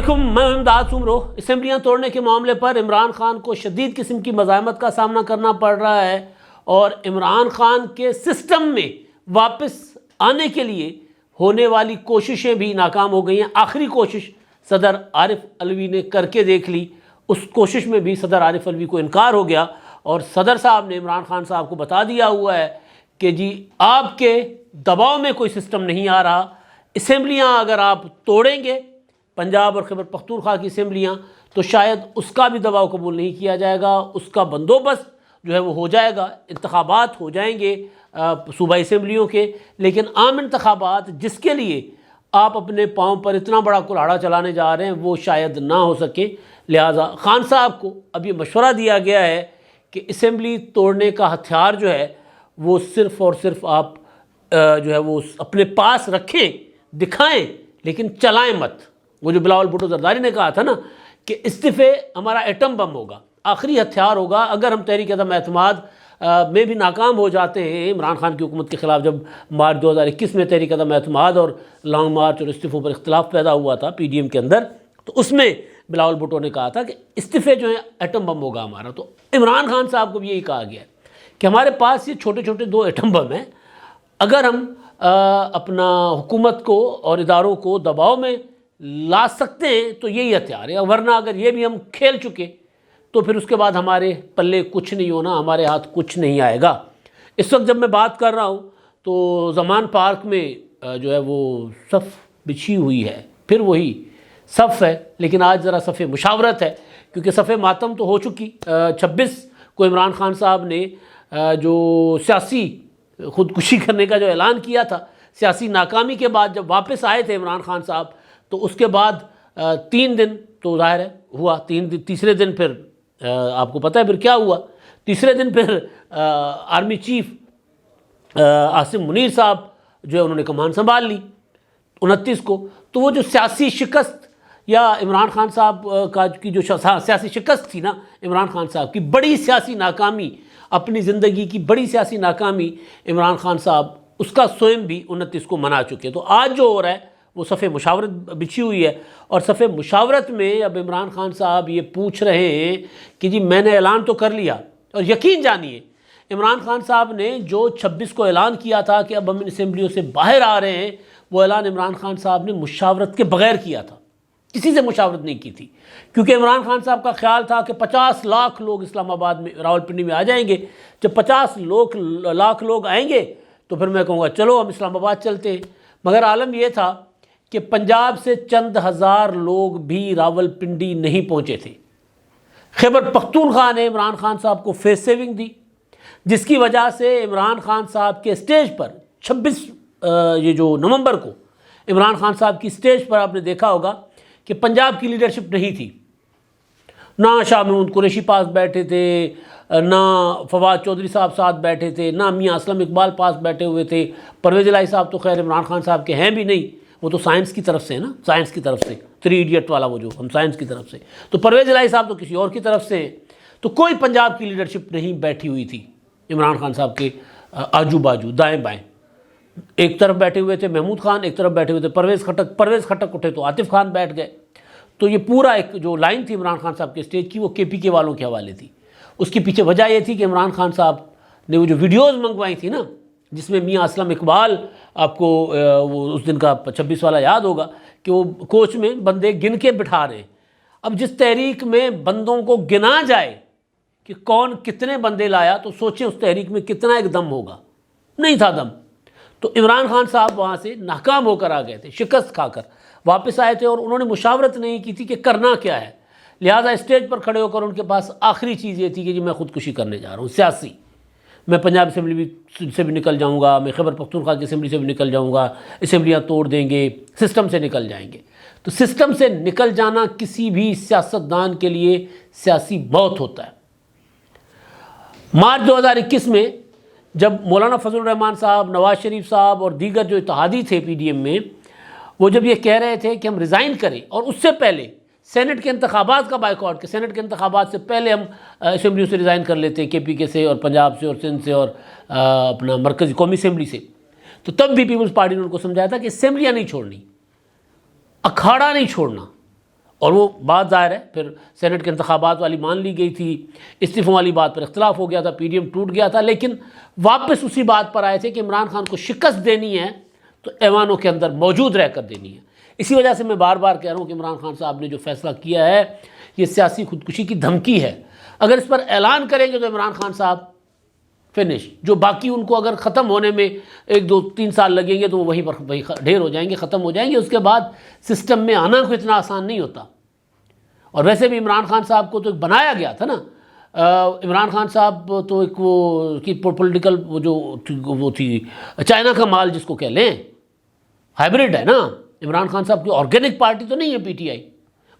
علیکم، میں امداد سمرو۔ اسمبلیاں توڑنے کے معاملے پر عمران خان کو شدید قسم کی مزاحمت کا سامنا کرنا پڑ رہا ہے اور عمران خان کے سسٹم میں واپس آنے کے لیے ہونے والی کوششیں بھی ناکام ہو گئی ہیں۔ آخری کوشش صدر عارف علوی نے کر کے دیکھ لی، اس کوشش میں بھی صدر عارف علوی کو انکار ہو گیا اور صدر صاحب نے عمران خان صاحب کو بتا دیا ہوا ہے کہ جی آپ کے دباؤ میں کوئی سسٹم نہیں آ رہا، اسمبلیاں اگر آپ توڑیں گے پنجاب اور خیبر پختونخوا کی اسمبلیاں تو شاید اس کا بھی دباؤ قبول نہیں کیا جائے گا، اس کا بندوبست جو ہے وہ ہو جائے گا، انتخابات ہو جائیں گے صوبائی اسمبلیوں کے، لیکن عام انتخابات جس کے لیے آپ اپنے پاؤں پر اتنا بڑا کلاڑا چلانے جا رہے ہیں وہ شاید نہ ہو سکے۔ لہٰذا خان صاحب کو اب یہ مشورہ دیا گیا ہے کہ اسمبلی توڑنے کا ہتھیار جو ہے وہ صرف اور صرف آپ جو ہے وہ اپنے پاس رکھیں، دکھائیں، لیکن چلائیں مت۔ وہ جو بلاول بھٹو زرداری نے کہا تھا نا کہ استعفے ہمارا ایٹم بم ہوگا، آخری ہتھیار ہوگا۔ اگر ہم تحریک عدم اعتماد میں بھی ناکام ہو جاتے ہیں عمران خان کی حکومت کے خلاف، جب مارچ 2021 میں تحریک عدم اعتماد اور لانگ مارچ اور استعفوں پر اختلاف پیدا ہوا تھا پی ڈی ایم کے اندر، تو اس میں بلاول بھٹو نے کہا تھا کہ استعفے جو ہیں ایٹم بم ہوگا ہمارا۔ تو عمران خان صاحب کو بھی یہی کہا گیا ہے کہ ہمارے پاس یہ چھوٹے چھوٹے 2 ایٹم بم ہیں، اگر ہم اپنا حکومت کو اور اداروں کو دباؤ میں لا سکتے ہیں تو یہی ہتھیار ہے، ورنہ اگر یہ بھی ہم کھیل چکے تو پھر اس کے بعد ہمارے پلے کچھ نہیں ہونا، ہمارے ہاتھ کچھ نہیں آئے گا۔ اس وقت جب میں بات کر رہا ہوں تو زمان پارک میں جو ہے وہ صف بچھی ہوئی ہے، پھر وہی صف ہے، لیکن آج ذرا صف مشاورت ہے، کیونکہ صف ماتم تو ہو چکی۔ 26 کو عمران خان صاحب نے جو سیاسی خودکشی کرنے کا جو اعلان کیا تھا، سیاسی ناکامی کے بعد جب واپس آئے تھے عمران خان صاحب، تو اس کے بعد 3 دن تو ظاہر ہے ہوا، تیسرے دن پھر آپ کو پتہ ہے پھر کیا ہوا۔ تیسرے دن پھر آرمی چیف عاصم منیر صاحب جو ہے انہوں نے کمان سنبھال لی 29 کو۔ تو وہ جو سیاسی شکست یا عمران خان صاحب کا کی جو سیاسی شکست تھی نا، عمران خان صاحب کی بڑی سیاسی ناکامی، اپنی زندگی کی بڑی سیاسی ناکامی، عمران خان صاحب اس کا سوئم بھی 29 کو منا چکے۔ تو آج جو ہو رہا ہے وہ صف مشاورت بچھی ہوئی ہے، اور صف مشاورت میں اب عمران خان صاحب یہ پوچھ رہے ہیں کہ جی میں نے اعلان تو کر لیا، اور یقین جانیے عمران خان صاحب نے جو 26 کو اعلان کیا تھا کہ اب ہم ان اسمبلیوں سے باہر آ رہے ہیں، وہ اعلان عمران خان صاحب نے مشاورت کے بغیر کیا تھا، کسی سے مشاورت نہیں کی تھی، کیونکہ عمران خان صاحب کا خیال تھا کہ 50 لاکھ لوگ اسلام آباد میں راولپنڈی میں آ جائیں گے۔ جب 50 لاکھ لوگ آئیں گے تو پھر میں کہوں گا چلو ہم اسلام آباد چلتے ہیں، مگر عالم یہ تھا کہ پنجاب سے چند ہزار لوگ بھی راولپنڈی نہیں پہنچے تھے۔ خیبر پختونخوا نے عمران خان صاحب کو فیس سیونگ دی، جس کی وجہ سے عمران خان صاحب کے سٹیج پر 26 یہ جو نومبر کو عمران خان صاحب کی سٹیج پر آپ نے دیکھا ہوگا کہ پنجاب کی لیڈرشپ نہیں تھی، نہ شاہ محمود قریشی پاس بیٹھے تھے، نہ فواد چودھری صاحب ساتھ بیٹھے تھے، نہ میاں اسلم اقبال پاس بیٹھے ہوئے تھے۔ پرویز الہی صاحب تو خیر عمران خان صاحب کے ہیں بھی نہیں، وہ تو سائنس کی طرف سے ہے نا، سائنس کی طرف سے 3 ایڈیٹ والا وہ جو ہم سائنس کی طرف سے، تو پرویز الہی صاحب تو کسی اور کی طرف سے ہیں۔ تو کوئی پنجاب کی لیڈرشپ نہیں بیٹھی ہوئی تھی عمران خان صاحب کے آجو باجو دائیں بائیں، ایک طرف بیٹھے ہوئے تھے محمود خان، ایک طرف بیٹھے ہوئے تھے پرویز خٹک اٹھے تو عاطف خان بیٹھ گئے۔ تو یہ پورا ایک جو لائن تھی عمران خان صاحب کے اسٹیج کی وہ کے پی کے والوں کے حوالے تھی۔ اس کے پیچھے وجہ یہ تھی کہ عمران خان صاحب نے وہ جو ویڈیوز منگوائی تھی نا، جس میں میاں اسلم اقبال، آپ کو وہ اس دن کا 26 والا یاد ہوگا کہ وہ کوچ میں بندے گن کے بٹھا رہے ہیں۔ اب جس تحریک میں بندوں کو گنا جائے کہ کون کتنے بندے لایا، تو سوچیں اس تحریک میں کتنا ایک دم ہوگا، نہیں تھا دم۔ تو عمران خان صاحب وہاں سے ناکام ہو کر آ گئے تھے، شکست کھا کر واپس آئے تھے، اور انہوں نے مشاورت نہیں کی تھی کہ کرنا کیا ہے۔ لہٰذا اسٹیج پر کھڑے ہو کر ان کے پاس آخری چیز یہ تھی کہ جی میں خودکشی کرنے جا رہا ہوں سیاسی، میں پنجاب اسمبلی سے بھی نکل جاؤں گا، میں خیبر پختونخوا کی اسمبلی سے بھی نکل جاؤں گا، اسمبلیاں توڑ دیں گے، سسٹم سے نکل جائیں گے۔ تو سسٹم سے نکل جانا کسی بھی سیاستدان کے لیے سیاسی موت ہوتا ہے۔ مارچ 2021 میں جب مولانا فضل الرحمان صاحب، نواز شریف صاحب اور دیگر جو اتحادی تھے پی ڈی ایم میں، وہ جب یہ کہہ رہے تھے کہ ہم ریزائن کریں اور اس سے پہلے سینٹ کے انتخابات کا بائیکاٹ، کہ سینٹ کے انتخابات سے پہلے ہم اسمبلیوں سے ریزائن کر لیتے ہیں، کے پی کے سے اور پنجاب سے اور سندھ سے اور اپنا مرکزی قومی اسمبلی سے، تو تب بھی پیپلز پارٹی نے ان کو سمجھایا تھا کہ اسمبلیاں نہیں چھوڑنی، اکھاڑا نہیں چھوڑنا، اور وہ بات ظاہر ہے پھر سینٹ کے انتخابات والی مان لی گئی تھی، استعفوں والی بات پر اختلاف ہو گیا تھا، پی ڈی ایم ٹوٹ گیا تھا، لیکن واپس اسی بات پر آئے تھے کہ عمران خان کو شکست دینی ہے تو ایوانوں کے اندر موجود رہ کر دینی ہے۔ اسی وجہ سے میں بار بار کہہ رہا ہوں کہ عمران خان صاحب نے جو فیصلہ کیا ہے یہ سیاسی خودکشی کی دھمکی ہے۔ اگر اس پر اعلان کریں گے تو عمران خان صاحب فنش، جو باقی ان کو اگر ختم ہونے میں 1 2 3 سال لگیں گے تو وہ وہیں پر ڈھیر ہو جائیں گے، ختم ہو جائیں گے۔ اس کے بعد سسٹم میں آنا کو اتنا آسان نہیں ہوتا۔ اور ویسے بھی عمران خان صاحب کو تو ایک بنایا گیا تھا نا، عمران خان صاحب تو ایک وہ کی پولیٹیکل وہ تھی چائنا کا مال جس کو کہہ لیں، ہائیبریڈ ہے نا۔ عمران خان صاحب کی آرگینک پارٹی تو نہیں ہے پی ٹی آئی۔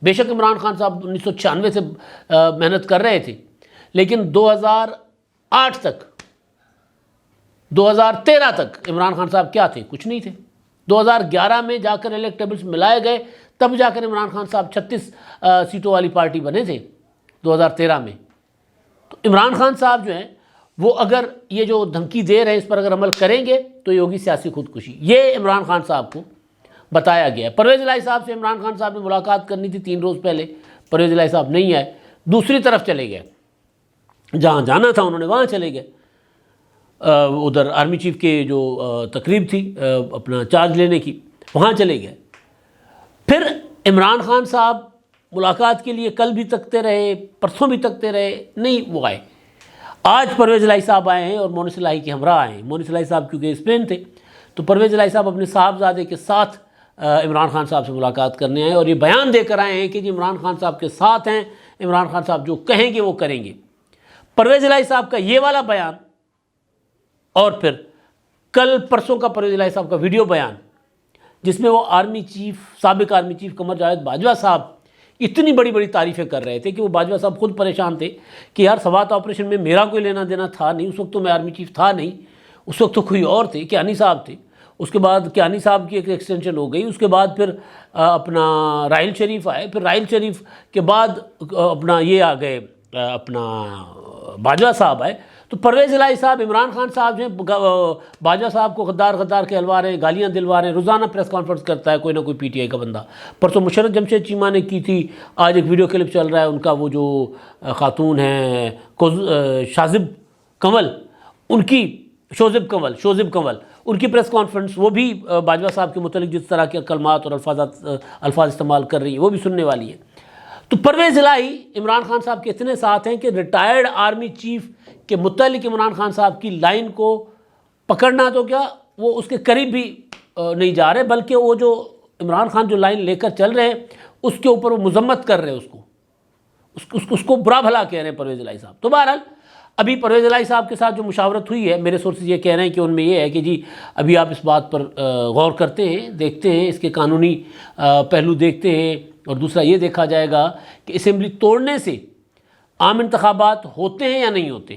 بے شک عمران خان صاحب 1996 سے محنت کر رہے تھے، لیکن 2008 تک 2013 تک عمران خان صاحب کیا تھے؟ کچھ نہیں تھے۔ 2011 میں جا کر الیکٹیبلز ملائے گئے، تب جا کر عمران خان صاحب 36 سیٹوں والی پارٹی بنے تھے 2013 میں۔ تو عمران خان صاحب جو ہیں وہ اگر یہ جو دھمکی دے رہے ہیں اس پر اگر عمل کریں گے تو یہ ہوگی سیاسی خودکشی۔ یہ عمران خان صاحب کو بتایا گیا ہے۔ پرویز الہی صاحب سے عمران خان صاحب نے ملاقات کرنی تھی 3 روز پہلے، پرویز الہی صاحب نہیں آئے، دوسری طرف چلے گئے، جہاں جانا تھا انہوں نے وہاں چلے گئے، ادھر آرمی چیف کے جو تقریب تھی اپنا چارج لینے کی، وہاں چلے گئے۔ پھر عمران خان صاحب ملاقات کے لیے کل بھی تکتے رہے، پرسوں بھی تکتے رہے، نہیں وہ آئے۔ آج پرویز الہی صاحب آئے ہیں اور مونس الہی کے ہمراہ آئے ہیں۔ مونس الہی صاحب کیونکہ اسپین تھے تو پرویز الہی صاحب اپنے صاحبزادے کے ساتھ عمران خان صاحب سے ملاقات کرنے آئے اور یہ بیان دے کر آئے ہیں کہ جی عمران خان صاحب کے ساتھ ہیں، عمران خان صاحب جو کہیں گے وہ کریں گے۔ پرویز الہی صاحب کا یہ والا بیان اور پھر کل پرسوں کا پرویز الہی صاحب کا ویڈیو بیان جس میں وہ سابق آرمی چیف قمر جاوید باجوہ صاحب اتنی بڑی بڑی تعریفیں کر رہے تھے کہ وہ باجوہ صاحب خود پریشان تھے کہ یار سوات آپریشن میں میرا کوئی لینا دینا تھا نہیں، اس وقت تو میں آرمی چیف تھا نہیں، اس وقت تو کوئی اور تھے، کیانی صاحب تھے۔ اس کے بعد کیانی صاحب کی ایک ایکسٹینشن ہو گئی، اس کے بعد پھر اپنا راحیل شریف آئے، پھر راحیل شریف کے بعد اپنا یہ آ گئے اپنا باجوہ صاحب آئے۔ تو پرویز الہی صاحب عمران خان صاحب جو ہیں باجوہ صاحب کو غدار غدار کہلوا رہے ہیں، گالیاں دلوا رہے ہیں، روزانہ پریس کانفرنس کرتا ہے کوئی نہ کوئی پی ٹی آئی کا بندہ۔ پرسوں مشرف جمشید چیمہ نے کی تھی، آج ایک ویڈیو کلپ چل رہا ہے ان کا، وہ جو خاتون ہیں شوزب کنول ان کی پریس کانفرنس، وہ بھی باجوہ صاحب کے متعلق جس طرح کے کلمات اور الفاظ استعمال کر رہی ہے وہ بھی سننے والی ہے۔ تو پرویز الہی عمران خان صاحب کے اتنے ساتھ ہیں کہ ریٹائرڈ آرمی چیف کے متعلق عمران خان صاحب کی لائن کو پکڑنا تو کیا وہ اس کے قریب بھی نہیں جا رہے، بلکہ وہ جو عمران خان جو لائن لے کر چل رہے ہیں اس کے اوپر وہ مذمت کر رہے ہیں، اس کو برا بھلا کہہ رہے ہیں پرویز الہی صاحب۔ تو بہرحال ابھی پرویز الہی صاحب کے ساتھ جو مشاورت ہوئی ہے، میرے سورسز یہ کہہ رہے ہیں کہ ان میں یہ ہے کہ جی ابھی آپ اس بات پر غور کرتے ہیں، دیکھتے ہیں، اس کے قانونی پہلو دیکھتے ہیں، اور دوسرا یہ دیکھا جائے گا کہ اسمبلی توڑنے سے عام انتخابات ہوتے ہیں یا نہیں ہوتے۔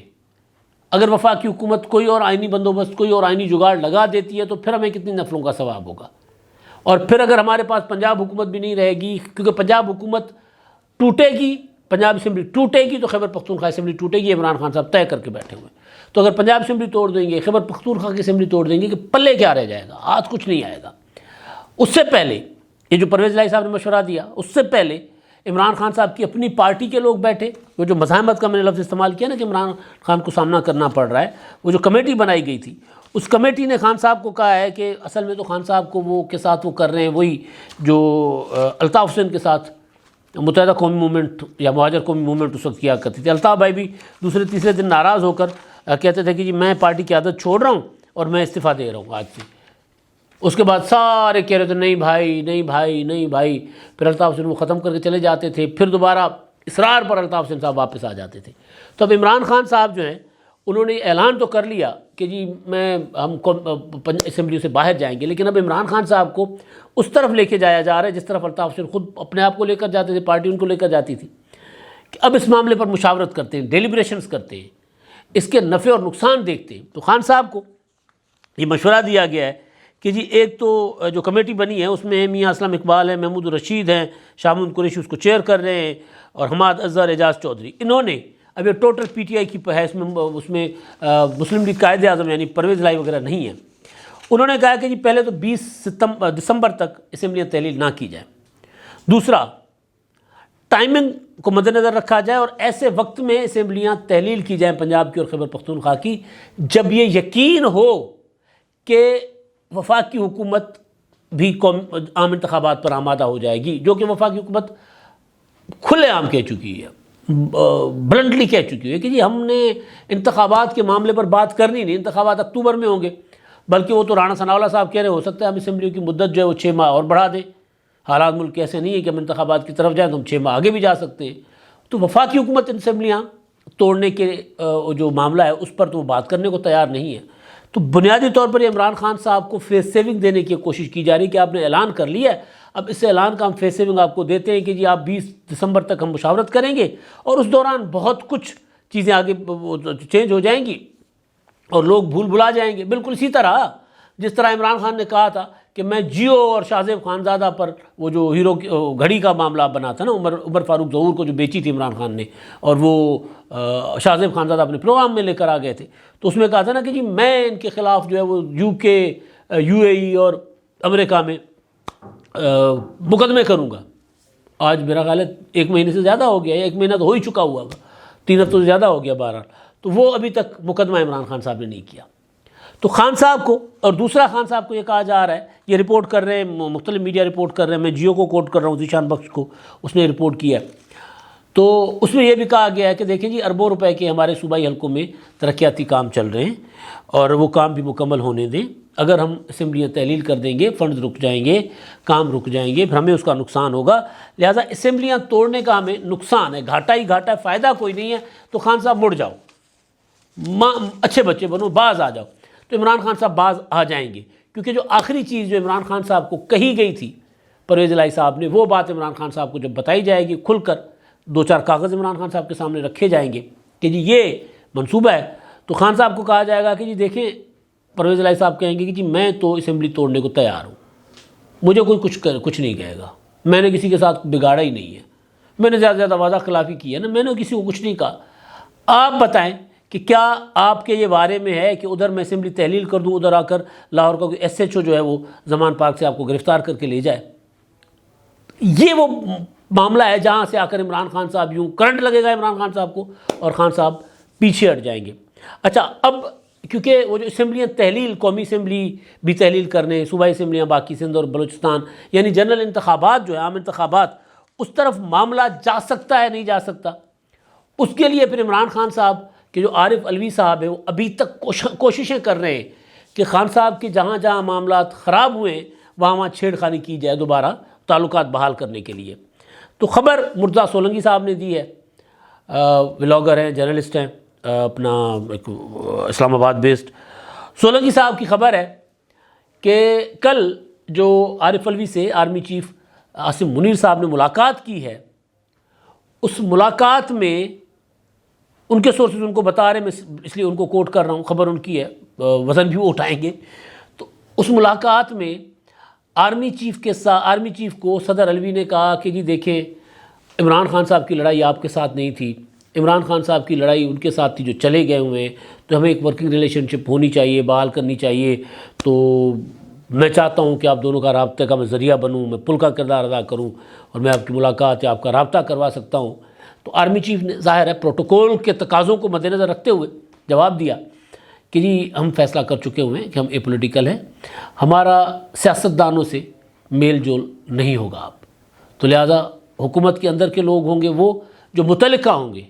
اگر وفاقی حکومت کوئی اور آئینی بندوبست، کوئی اور آئینی جگاڑ لگا دیتی ہے تو پھر ہمیں کتنی نفلوں کا ثواب ہوگا۔ اور پھر اگر ہمارے پاس پنجاب حکومت بھی نہیں رہے گی، کیونکہ پنجاب حکومت ٹوٹے گی، پنجاب اسمبلی ٹوٹے گی تو خیبر پختونخوا اسمبلی ٹوٹے گی، عمران خان صاحب طے کر کے بیٹھے ہوئے۔ تو اگر پنجاب اسمبلی توڑ دیں گے، خیبر پختونخوا کی اسمبلی توڑ دیں گے، کہ پلے کیا رہ جائے گا؟ ہاتھ کچھ نہیں آئے گا۔ اس سے پہلے یہ جو پرویز الہی صاحب نے مشورہ دیا، اس سے پہلے عمران خان صاحب کی اپنی پارٹی کے لوگ بیٹھے، وہ جو مزاحمت کا میں نے لفظ استعمال کیا نا کہ عمران خان کو سامنا کرنا پڑ رہا ہے، وہ جو کمیٹی بنائی گئی تھی اس کمیٹی نے خان صاحب کو کہا ہے کہ اصل میں تو خان صاحب کو وہ کے ساتھ وہ کر رہے ہیں وہی جو الطاف حسین کے ساتھ متحدہ قومی موومنٹ یا مہاجر قومی موومنٹ اس وقت کیا کرتی تھی۔ الطاف بھائی بھی دوسرے تیسرے دن ناراض ہو کر کہتے تھے کہ جی میں پارٹی کی عادت چھوڑ رہا ہوں اور میں استعفیٰ دے رہا ہوں آج سے۔ اس کے بعد سارے کہہ رہے تھے نہیں بھائی نہیں بھائی نہیں بھائی، پھر الطاف حسین وہ ختم کر کے چلے جاتے تھے، پھر دوبارہ اصرار پر الطاف حسین صاحب واپس آ جاتے تھے۔ تو اب عمران خان صاحب جو ہیں انہوں نے اعلان تو کر لیا کہ جی ہم اسمبلی سے باہر جائیں گے، لیکن اب عمران خان صاحب کو اس طرف لے کے جایا جا رہا ہے جس طرف الطاف حسین خود اپنے آپ کو لے کر جاتے تھے، پارٹی ان کو لے کر جاتی تھی، کہ اب اس معاملے پر مشاورت کرتے ہیں، ڈیلیبریشنز کرتے ہیں، اس کے نفع اور نقصان دیکھتے ہیں۔ تو خان صاحب کو یہ مشورہ دیا گیا ہے کہ جی ایک تو جو کمیٹی بنی ہے اس میں میاں اسلم اقبال ہیں، محمود الرشید ہیں، شاہ محمود قریشی اس کو چیئر کر رہے ہیں، اور حماد اظہر، اعجاز چودھری، انہوں نے اب یہ ٹوٹل پی ٹی آئی کی ہے، اس میں مسلم لیگ قائد اعظم یعنی پرویز الہی وغیرہ نہیں ہیں۔ انہوں نے کہا کہ جی پہلے تو 20 دسمبر تک اسمبلیاں تحلیل نہ کی جائیں، دوسرا ٹائمنگ کو مد نظر رکھا جائے اور ایسے وقت میں اسمبلیاں تحلیل کی جائیں پنجاب کی اور خیبر پختونخوا کی جب یہ یقین ہو کہ وفاقی حکومت بھی عام انتخابات پر آمادہ ہو جائے گی، جو کہ وفاقی حکومت کھلے عام کہہ چکی ہے، بلنٹلی کہہ چکی ہے کہ جی ہم نے انتخابات کے معاملے پر بات کرنی نہیں، انتخابات اکتوبر میں ہوں گے، بلکہ وہ تو رانا ثناء اللہ صاحب کہہ رہے ہو سکتا ہے ہم اسمبلیوں کی مدت جو ہے وہ 6 ماہ اور بڑھا دیں، حالات ملک ایسے نہیں ہے کہ ہم انتخابات کی طرف جائیں تو ہم 6 ماہ آگے بھی جا سکتے ہیں۔ تو وفاقی حکومت اسمبلیاں توڑنے کے جو معاملہ ہے اس پر تو وہ بات کرنے کو تیار نہیں ہے۔ تو بنیادی طور پر یہ عمران خان صاحب کو فیس سیونگ دینے کی کوشش کی جا رہی ہے کہ آپ نے اعلان کر لیا ہے، اب اس اعلان کا ہم فیس سیونگ آپ کو دیتے ہیں کہ جی آپ 20 دسمبر تک ہم مشاورت کریں گے اور اس دوران بہت کچھ چیزیں آگے چینج ہو جائیں گی اور لوگ بھول بھلا جائیں گے۔ بالکل اسی طرح جس طرح عمران خان نے کہا تھا کہ میں جیو اور شاہ زیب خانزادہ پر وہ جو ہیرو گھڑی کا معاملہ بنا تھا نا، عمر فاروق ظہور کو جو بیچی تھی عمران خان نے اور وہ شاہ زیب خانزادہ اپنے پروگرام میں لے کر آ گئے تھے، تو اس میں کہا تھا نا کہ جی میں ان کے خلاف جو ہے وہ UK UAE اور امریکہ میں مقدمے کروں گا۔ آج میرا خیال ہے 1 مہینے سے زیادہ ہو گیا، 1 مہینہ تو ہو ہی چکا ہوا ہوگا، 3 ہفتوں سے زیادہ ہو گیا بہرحال، تو وہ ابھی تک مقدمہ عمران خان صاحب نے نہیں کیا۔ تو خان صاحب کو اور دوسرا خان صاحب کو یہ کہا جا رہا ہے، یہ رپورٹ کر رہے ہیں مختلف میڈیا رپورٹ کر رہے ہیں، میں جیو کو کوٹ کر رہا ہوں، ذیشان بخش کو، اس نے رپورٹ کیا ہے، تو اس میں یہ بھی کہا گیا ہے کہ دیکھیں جی اربوں روپے کے ہمارے صوبائی حلقوں میں ترقیاتی کام چل رہے ہیں اور وہ کام بھی مکمل ہونے دیں، اگر ہم اسمبلیاں تحلیل کر دیں گے فنڈز رک جائیں گے، کام رک جائیں گے، پھر ہمیں اس کا نقصان ہوگا، لہٰذا اسمبلیاں توڑنے کا ہمیں نقصان ہے، گھاٹا ہی گھاٹا ہے، فائدہ کوئی نہیں ہے، تو خان صاحب مڑ جاؤ، اچھے بچے بنو، باز آ جاؤ۔ تو عمران خان صاحب باز آ جائیں گے، کیونکہ جو آخری چیز جو عمران خان صاحب کو کہی گئی تھی پرویز الہی صاحب نے، وہ بات عمران خان صاحب کو جب بتائی جائے گی کھل کر، 2-4 کاغذ عمران خان صاحب کے سامنے رکھے جائیں گے کہ جی یہ منصوبہ ہے، تو خان صاحب کو کہا جائے گا کہ جی دیکھیں، پرویز الہی صاحب کہیں گے کہ جی میں تو اسمبلی توڑنے کو تیار ہوں، مجھے کوئی کچھ نہیں کہے گا، میں نے کسی کے ساتھ بگاڑا ہی نہیں ہے، میں نے زیادہ زیادہ وعدہ خلافی کی ہے نا، میں نے کسی کو کچھ نہیں کہا۔ آپ بتائیں کہ کیا آپ کے یہ بارے میں ہے کہ ادھر میں اسمبلی تحلیل کر دوں، ادھر آ کر لاہور کا کوئی SHO جو ہے وہ زمان پارک سے آپ کو گرفتار کر کے لے جائے؟ یہ وہ معاملہ ہے جہاں سے آ کر عمران خان صاحب یوں کرنٹ لگے گا عمران خان صاحب کو اور خان صاحب پیچھے ہٹ جائیں گے۔ اچھا، اب کیونکہ وہ جو اسمبلیاں تحلیل، قومی اسمبلی بھی تحلیل کرنے، صوبائی اسمبلیاں باقی سندھ اور بلوچستان، یعنی جنرل انتخابات جو ہے عام انتخابات، اس طرف معاملہ جا سکتا ہے نہیں جا سکتا، اس کے لیے پھر عمران خان صاحب کہ جو عارف علوی صاحب ہیں وہ ابھی تک کوششیں کر رہے ہیں کہ خان صاحب کے جہاں جہاں معاملات خراب ہوئے ہیں وہاں چھیڑ خانی کی جائے دوبارہ تعلقات بحال کرنے کے لیے۔ تو خبر مرتضیٰ سولنگی صاحب نے دی ہے، ولاگر ہیں، جرنلسٹ ہیں، اپنا ایک اسلام آباد بیسڈ۔ سولنگی صاحب کی خبر ہے کہ کل جو عارف علوی سے آرمی چیف عاصم منیر صاحب نے ملاقات کی ہے، اس ملاقات میں ان کے سورسز ان کو بتا رہے ہیں، میں اس لیے ان کو کوٹ کر رہا ہوں، خبر ان کی ہے، وزن بھی وہ اٹھائیں گے، تو اس ملاقات میں آرمی چیف کو صدر علوی نے کہا کہ جی دیکھیں، عمران خان صاحب کی لڑائی آپ کے ساتھ نہیں تھی، عمران خان صاحب کی لڑائی ان کے ساتھ تھی جو چلے گئے ہوئے ہیں، تو ہمیں ایک ورکنگ ریلیشن شپ ہونی چاہیے، بحال کرنی چاہیے، تو میں چاہتا ہوں کہ آپ دونوں کا رابطے کا میں ذریعہ بنوں، میں پل کا کردار ادا کروں اور میں آپ کی ملاقات یا آپ کا رابطہ کروا سکتا ہوں۔ تو آرمی چیف نے ظاہر ہے پروٹوکول کے تقاضوں کو مد نظر رکھتے ہوئے جواب دیا کہ جی ہم فیصلہ کر چکے ہوئے ہیں کہ ہم پولیٹیکل ہیں، ہمارا سیاستدانوں سے میل جول نہیں ہوگا آپ، تو لہذا حکومت کے اندر کے لوگ ہوں گے وہ جو متعلقہ ہوں گے،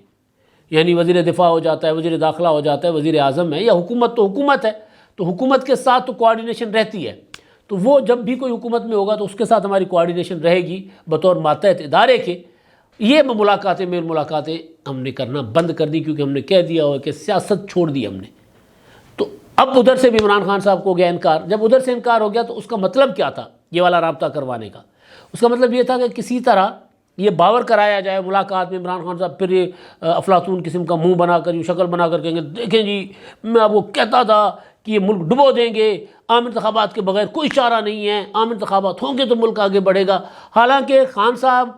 یعنی وزیر دفاع ہو جاتا ہے، وزیر داخلہ ہو جاتا ہے، وزیر اعظم ہے، یا حکومت تو حکومت ہے، تو حکومت کے ساتھ تو کوآرڈینیشن رہتی ہے، تو وہ جب بھی کوئی حکومت میں ہوگا تو اس کے ساتھ ہماری کوآرڈینیشن رہے گی بطور ماتحت ادارے کے۔ یہ میل ملاقاتیں ہم نے کرنا بند کر دی، کیونکہ ہم نے کہہ دیا ہوا کہ سیاست چھوڑ دی ہم نے۔ تو اب ادھر سے بھی عمران خان صاحب کو ہو گیا انکار۔ جب ادھر سے انکار ہو گیا تو اس کا مطلب کیا تھا یہ والا رابطہ کروانے کا؟ اس کا مطلب یہ تھا کہ کسی طرح یہ باور کرایا جائے ملاقات میں عمران خان صاحب، پھر یہ افلاطون قسم کا منہ بنا کر، شکل بنا کر کہیں گے دیکھیں جی میں آپ کو کہتا تھا کہ یہ ملک ڈبو دیں گے، عام انتخابات کے بغیر کوئی چارہ نہیں ہے، عام انتخابات ہوں گے تو ملک آگے بڑھے گا۔ حالانکہ خان صاحب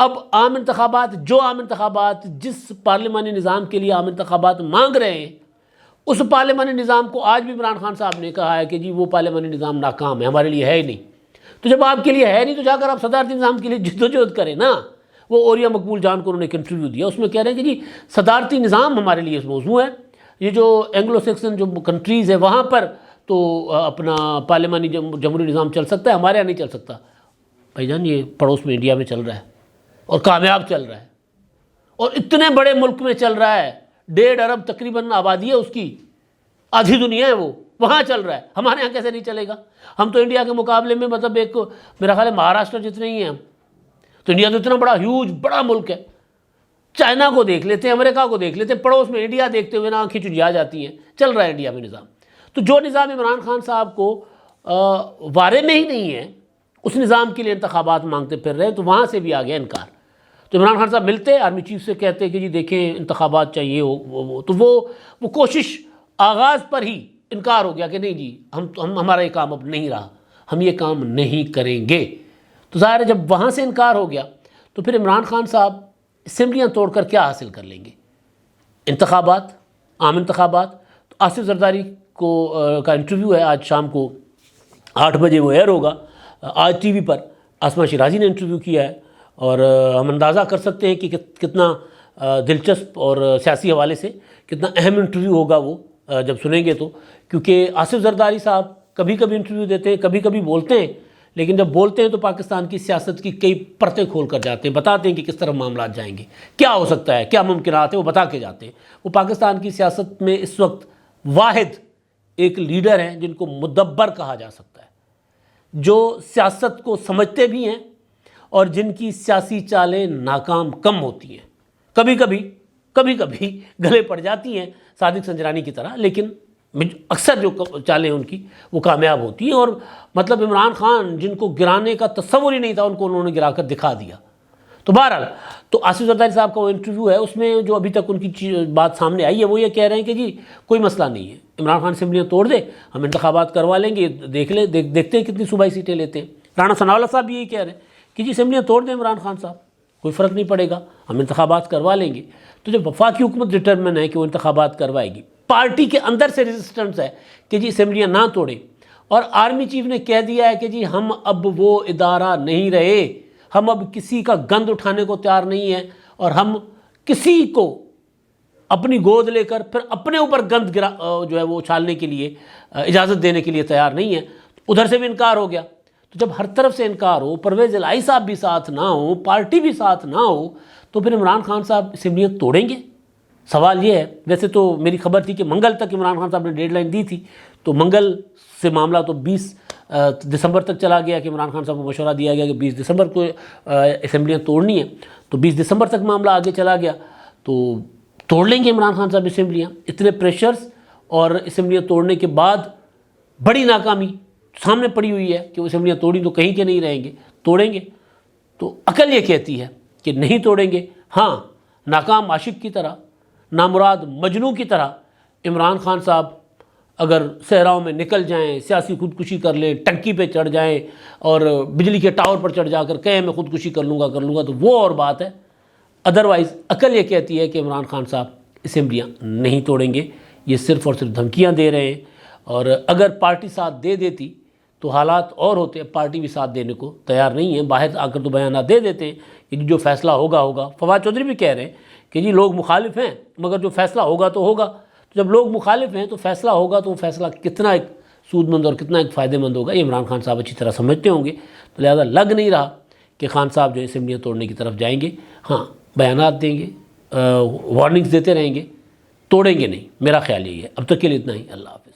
اب عام انتخابات جس پارلیمانی نظام کے لیے عام انتخابات مانگ رہے ہیں، اس پارلیمانی نظام کو آج بھی عمران خان صاحب نے کہا ہے کہ جی وہ پارلیمانی نظام ناکام ہے، ہمارے لیے ہے ہی نہیں۔ تو جب آپ کے لیے ہے نہیں تو جا کر آپ صدارتی نظام کے لیے جدوجہد کریں نا، وہ اوریا مقبول جان کو انہوں نے ایک انٹرویو دیا، اس میں کہہ رہے ہیں کہ جی صدارتی نظام ہمارے لیے اس موضوع ہے، یہ جو اینگلو سیکسن جو کنٹریز ہے وہاں پر تو اپنا پارلیمانی جمہوری نظام چل سکتا ہے، ہمارے یہاں نہیں چل سکتا۔ بھائی جان یہ پڑوس میں انڈیا میں چل رہا ہے اور کامیاب چل رہا ہے، اور اتنے بڑے ملک میں چل رہا ہے، 1.5 ارب تقریباً آبادی ہے اس کی، آدھی دنیا ہے وہ، وہاں چل رہا ہے، ہمارے یہاں کیسے نہیں چلے گا؟ ہم تو انڈیا کے مقابلے میں مطلب ایک میرا خیال ہے مہاراشٹر جتنے ہی ہیں ہم، تو انڈیا تو اتنا بڑا ہیوج بڑا ملک ہے، چائنا کو دیکھ لیتے ہیں، امریکہ کو دیکھ لیتے ہیں، پڑوس میں انڈیا دیکھتے ہوئے نا آنکھیں چجھا جاتی ہیں، چل رہا ہے انڈیا میں نظام۔ تو جو نظام عمران خان صاحب کو وارے میں ہی نہیں ہے، اس نظام کے لیے انتخابات مانگتے پھر رہے ہیں، تو وہاں سے بھی آ گیا انکار۔ تو عمران خان صاحب ملتے آرمی چیف سے کہتے کہ جی دیکھیں انتخابات چاہیے وہ تو وہ کوشش آغاز پر ہی انکار ہو گیا کہ نہیں جی ہمارا یہ کام اب نہیں رہا، ہم یہ کام نہیں کریں گے۔ تو ظاہر ہے جب وہاں سے انکار ہو گیا تو پھر عمران خان صاحب اسمبلیاں توڑ کر کیا حاصل کر لیں گے؟ انتخابات، عام انتخابات۔ تو آصف زرداری کا انٹرویو ہے آج شام کو 8 بجے وہ ایئر ہوگا آج ٹی وی پر، آسمہ شیرازی نے انٹرویو کیا ہے، اور ہم اندازہ کر سکتے ہیں کہ کتنا دلچسپ اور سیاسی حوالے سے کتنا اہم انٹرویو ہوگا وہ جب سنیں گے تو، کیونکہ آصف زرداری صاحب کبھی کبھی انٹرویو دیتے ہیں، کبھی کبھی بولتے ہیں، لیکن جب بولتے ہیں تو پاکستان کی سیاست کی کئی پرتیں کھول کر جاتے ہیں، بتاتے ہیں کہ کس طرح معاملات جائیں گے، کیا ہو سکتا ہے، کیا ممکنات ہیں، وہ بتا کے جاتے ہیں۔ وہ پاکستان کی سیاست میں اس وقت واحد ایک لیڈر ہیں جن کو مدبر کہا جا سکتا ہے، جو سیاست کو سمجھتے بھی ہیں اور جن کی سیاسی چالیں ناکام کم ہوتی ہیں، کبھی کبھی گلے پڑ جاتی ہیں صادق سنجرانی کی طرح، لیکن اکثر جو چالیں ان کی وہ کامیاب ہوتی ہیں، اور مطلب عمران خان جن کو گرانے کا تصور ہی نہیں تھا ان کو انہوں نے گرا کر دکھا دیا۔ تو بہرحال تو آصف زرداری صاحب کا وہ انٹرویو ہے، اس میں جو ابھی تک ان کی بات سامنے آئی ہے وہ یہ کہہ رہے ہیں کہ جی کوئی مسئلہ نہیں ہے، عمران خان اسمبلیاں توڑ دے، ہم انتخابات کروا لیں گے، دیکھتے ہیں کتنی صوبائی سیٹیں لیتے ہیں۔ رانا ثناءاللہ صاحب بھی یہی کہہ رہے ہیں کہ جی اسمبلیاں توڑ دیں عمران خان صاحب، کوئی فرق نہیں پڑے گا، ہم انتخابات کروا لیں گے۔ تو جب وفاقی حکومت ڈٹرمن ہے کہ وہ انتخابات کروائے گی، پارٹی کے اندر سے ریزسٹنس ہے کہ جی اسمبلیاں نہ توڑیں، اور آرمی چیف نے کہہ دیا ہے کہ جی ہم اب وہ ادارہ نہیں رہے، ہم اب کسی کا گند اٹھانے کو تیار نہیں ہیں، اور ہم کسی کو اپنی گود لے کر پھر اپنے اوپر گند جو ہے وہ اچھالنے کے لیے اجازت دینے کے لیے تیار نہیں ہے۔ ادھر سے بھی انکار ہو گیا۔ تو جب ہر طرف سے انکار ہو، پرویز الہی صاحب بھی ساتھ نہ ہو، پارٹی بھی ساتھ نہ ہو، تو پھر عمران خان صاحب اسمبلیاں توڑیں گے؟ سوال یہ ہے۔ ویسے تو میری خبر تھی کہ منگل تک عمران خان صاحب نے ڈیڈ لائن دی تھی، تو منگل سے معاملہ تو 20 دسمبر تک چلا گیا کہ عمران خان صاحب کو مشورہ دیا گیا کہ 20 دسمبر کو اسمبلیاں توڑنی ہیں، تو 20 دسمبر تک معاملہ آگے چلا گیا۔ تو توڑ لیں گے عمران خان صاحب اسمبلیاں؟ اتنے پریشرز اور اسمبلیاں توڑنے کے بعد بڑی ناکامی سامنے پڑی ہوئی ہے کہ وہ اسمبلیاں توڑیں تو کہیں کے نہیں رہیں گے، توڑیں گے؟ تو عقل یہ کہتی ہے کہ نہیں توڑیں گے۔ ہاں، ناکام عاشق کی طرح، نامراد مجنوں کی طرح عمران خان صاحب اگر صحراؤں میں نکل جائیں، سیاسی خودکشی کر لیں، ٹنکی پہ چڑھ جائیں اور بجلی کے ٹاور پر چڑھ جا کر کہیں میں خودکشی کر لوں گا تو وہ اور بات ہے۔ ادروائز عقل یہ کہتی ہے کہ عمران خان صاحب اسمبلیاں نہیں توڑیں گے، یہ صرف اور صرف دھمکیاں دے رہے ہیں، اور اگر پارٹی ساتھ دے دیتی تو حالات اور ہوتے ہیں۔ پارٹی بھی ساتھ دینے کو تیار نہیں ہے، باہر آ کر تو بیانات دے دیتے ہیں کہ جو فیصلہ ہوگا۔ فواد چودھری بھی کہہ رہے ہیں کہ جی لوگ مخالف ہیں مگر جو فیصلہ ہوگا تو ہوگا۔ تو جب لوگ مخالف ہیں تو فیصلہ ہوگا، تو وہ فیصلہ کتنا ایک سود مند اور کتنا ایک فائدہ مند ہوگا یہ عمران خان صاحب اچھی طرح سمجھتے ہوں گے۔ تو لہذا لگ نہیں رہا کہ خان صاحب جو اسمبلیاں توڑنے کی طرف جائیں گے۔ ہاں، بیانات دیں گے، وارننگز دیتے رہیں گے، توڑیں گے نہیں، میرا خیال یہی ہے۔ اب تک کے لیے اتنا ہی، اللہ حافظ۔